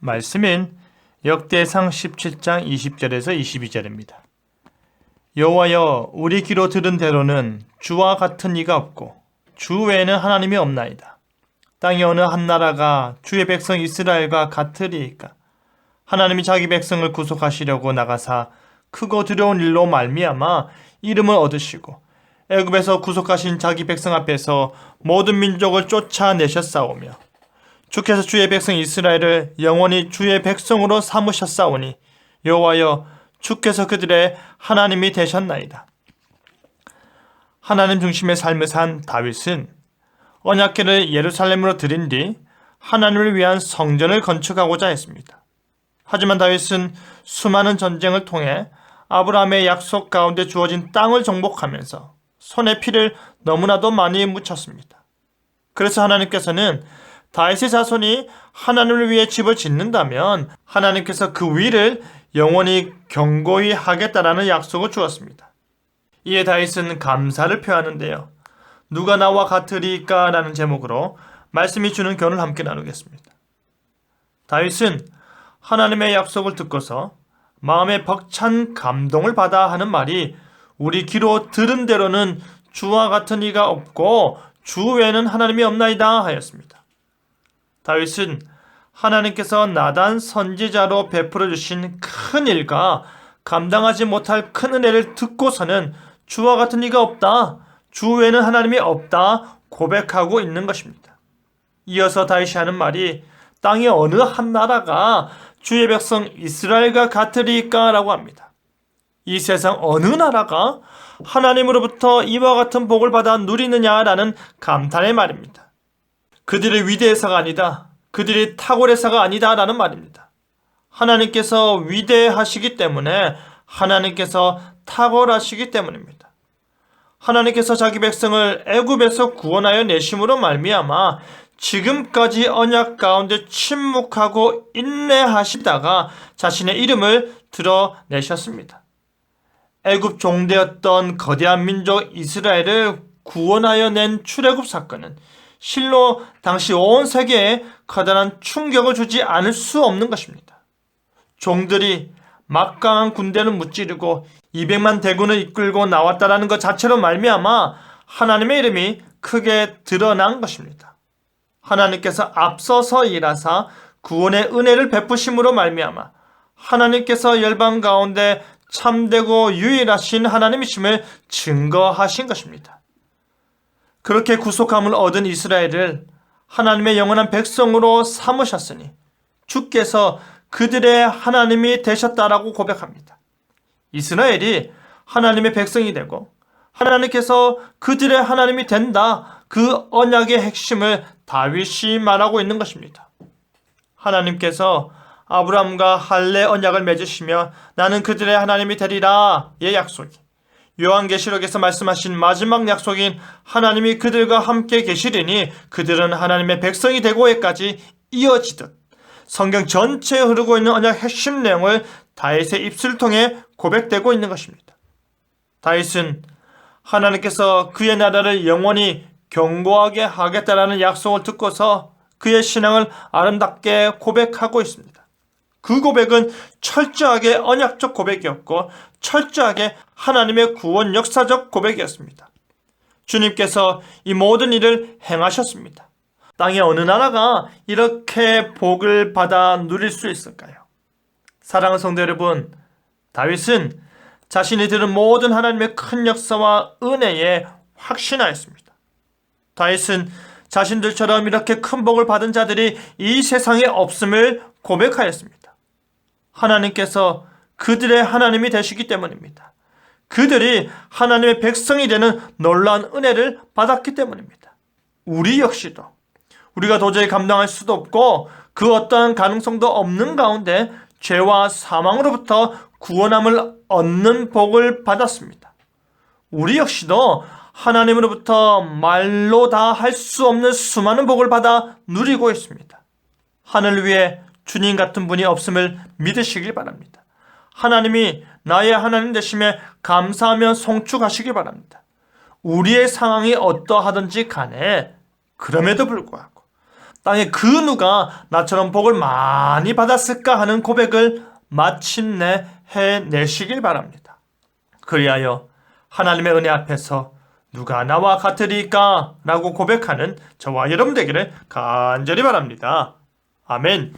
말씀은 역대상 17장 20절에서 22절입니다. 여호와여, 우리 귀로 들은 대로는 주와 같은 이가 없고 주 외에는 하나님이 없나이다. 땅의 어느 한 나라가 주의 백성 이스라엘과 같으리이까? 하나님이 자기 백성을 구속하시려고 나가사 크고 두려운 일로 말미암아 이름을 얻으시고 애굽에서 구속하신 자기 백성 앞에서 모든 민족을 쫓아내셨사오며 주께서 주의 백성 이스라엘을 영원히 주의 백성으로 삼으셨사오니 여호와여, 주께서 그들의 하나님이 되셨나이다. 하나님 중심의 삶을 산 다윗은 언약궤를 예루살렘으로 들인 뒤 하나님을 위한 성전을 건축하고자 했습니다. 하지만 다윗은 수많은 전쟁을 통해 아브라함의 약속 가운데 주어진 땅을 정복하면서 손에 피를 너무나도 많이 묻혔습니다. 그래서 하나님께서는 다윗의 자손이 하나님을 위해 집을 짓는다면 하나님께서 그 위를 영원히 견고히 하겠다라는 약속을 주었습니다. 이에 다윗은 감사를 표하는데요. 누가 나와 같으리까? 라는 제목으로 말씀이 주는 교훈을 함께 나누겠습니다. 다윗은 하나님의 약속을 듣고서 마음에 벅찬 감동을 받아 하는 말이 우리 귀로 들은 대로는 주와 같은 이가 없고 주 외에는 하나님이 없나이다 하였습니다. 다윗은 하나님께서 나단 선지자로 베풀어 주신 큰 일과 감당하지 못할 큰 은혜를 듣고서는 주와 같은 이가 없다, 주 외에는 하나님이 없다 고백하고 있는 것입니다. 이어서 다윗이 하는 말이 땅의 어느 한 나라가 주의 백성 이스라엘과 같으리까? 라고 합니다. 이 세상 어느 나라가 하나님으로부터 이와 같은 복을 받아 누리느냐라는 감탄의 말입니다. 그들의 위대해서가 아니다, 그들이 탁월해서가 아니다 라는 말입니다. 하나님께서 위대하시기 때문에, 하나님께서 탁월하시기 때문입니다. 하나님께서 자기 백성을 애굽에서 구원하여 내심으로 말미암아 지금까지 언약 가운데 침묵하고 인내하시다가 자신의 이름을 드러내셨습니다. 애굽 종되었던 거대한 민족 이스라엘을 구원하여 낸 출애굽 사건은 실로 당시 온 세계에 커다란 충격을 주지 않을 수 없는 것입니다. 종들이 막강한 군대를 무찌르고 200만 대군을 이끌고 나왔다라는 것 자체로 말미암아 하나님의 이름이 크게 드러난 것입니다. 하나님께서 앞서서 일하사 구원의 은혜를 베푸심으로 말미암아 하나님께서 열방 가운데 참되고 유일하신 하나님이심을 증거하신 것입니다. 그렇게 구속함을 얻은 이스라엘을 하나님의 영원한 백성으로 삼으셨으니 주께서 그들의 하나님이 되셨다라고 고백합니다. 이스라엘이 하나님의 백성이 되고 하나님께서 그들의 하나님이 된다, 그 언약의 핵심을 다윗이 말하고 있는 것입니다. 하나님께서 아브라함과 할례 언약을 맺으시며 나는 그들의 하나님이 되리라 의 약속이, 요한계시록에서 말씀하신 마지막 약속인 하나님이 그들과 함께 계시리니 그들은 하나님의 백성이 되고에까지 이어지듯 성경 전체에 흐르고 있는 언약 핵심 내용을 다윗의 입술을 통해 고백되고 있는 것입니다. 다윗은 하나님께서 그의 나라를 영원히 견고하게 하겠다라는 약속을 듣고서 그의 신앙을 아름답게 고백하고 있습니다. 그 고백은 철저하게 언약적 고백이었고 철저하게 하나님의 구원 역사적 고백이었습니다. 주님께서 이 모든 일을 행하셨습니다. 땅의 어느 나라가 이렇게 복을 받아 누릴 수 있을까요? 사랑하는 성도 여러분, 다윗은 자신이 들은 모든 하나님의 큰 역사와 은혜에 확신하였습니다. 다윗은 자신들처럼 이렇게 큰 복을 받은 자들이 이 세상에 없음을 고백하였습니다. 하나님께서 그들의 하나님이 되시기 때문입니다. 그들이 하나님의 백성이 되는 놀라운 은혜를 받았기 때문입니다. 우리 역시도 우리가 도저히 감당할 수도 없고 그 어떠한 가능성도 없는 가운데 죄와 사망으로부터 구원함을 얻는 복을 받았습니다. 우리 역시도 하나님으로부터 말로 다 할 수 없는 수많은 복을 받아 누리고 있습니다. 하늘 위에 주님 같은 분이 없음을 믿으시길 바랍니다. 하나님이 나의 하나님 되심에 감사하며 송축하시길 바랍니다. 우리의 상황이 어떠하든지 간에 그럼에도 불구하고 땅에 그 누가 나처럼 복을 많이 받았을까 하는 고백을 마침내 해내시길 바랍니다. 그리하여 하나님의 은혜 앞에서 누가 나와 같으리까? 라고 고백하는 저와 여러분 되기를 간절히 바랍니다. 아멘.